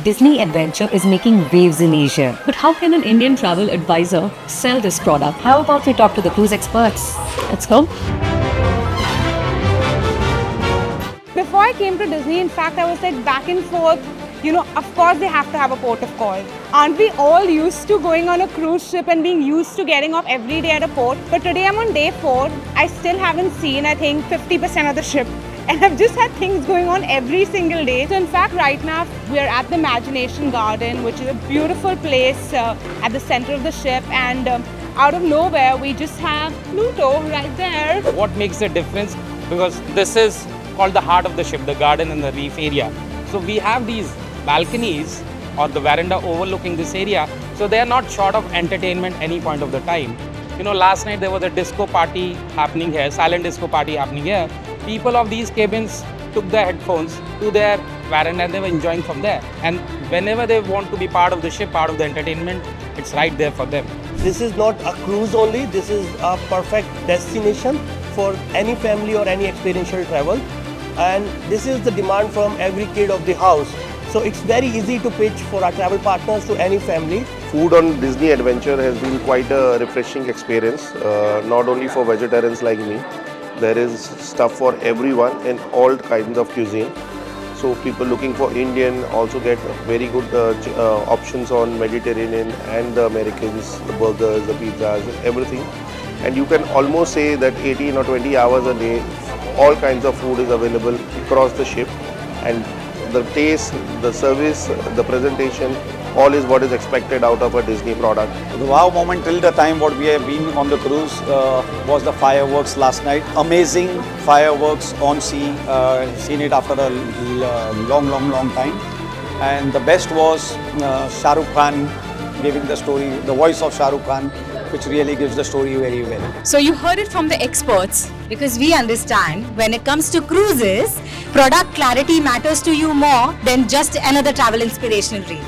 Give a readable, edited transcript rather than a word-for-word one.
Disney Adventure is making waves in Asia. But how can an Indian travel advisor sell this product? How about we talk to the cruise experts? Let's go. Before I came to Disney, in fact, I was like back and forth. Of course they have to have a port of call. Aren't we all used to going on a cruise ship and being used to getting off every day at a port? But today I'm on day 4. I still haven't seen, I think, 50% of the ship. And I've just had things going on every single day. So in fact, right now, we're at the Imagination Garden, which is a beautiful place at the center of the ship. And out of nowhere, we just have Pluto right there. What makes the difference? Because this is called the heart of the ship, the garden and the reef area. So we have these balconies or the veranda overlooking this area. So they are not short of entertainment any point of the time. Last night there was a disco party happening here, silent disco party happening here. People of these cabins took their headphones to their veranda and they were enjoying from there. And whenever they want to be part of the ship, part of the entertainment, it's right there for them. This is not a cruise only, this is a perfect destination for any family or any experiential travel. And this is the demand from every kid of the house. So it's very easy to pitch for our travel partners to any family. Food on Disney Adventure has been quite a refreshing experience, not only for vegetarians like me. There is stuff for everyone in all kinds of cuisine. So people looking for Indian also get very good options on Mediterranean and the Americans, the burgers, the pizzas, everything. And you can almost say that 18 or 20 hours a day, all kinds of food is available across the ship. And the taste, the service, the presentation, all is what is expected out of a Disney product. The wow moment till the time what we have been on the cruise was the fireworks last night. Amazing fireworks on sea, seen it after a long time. And the best was Shah Rukh Khan giving the story, the voice of Shah Rukh Khan, which really gives the story very well. So you heard it from the experts, because we understand when it comes to cruises, product clarity matters to you more than just another travel inspirational reel.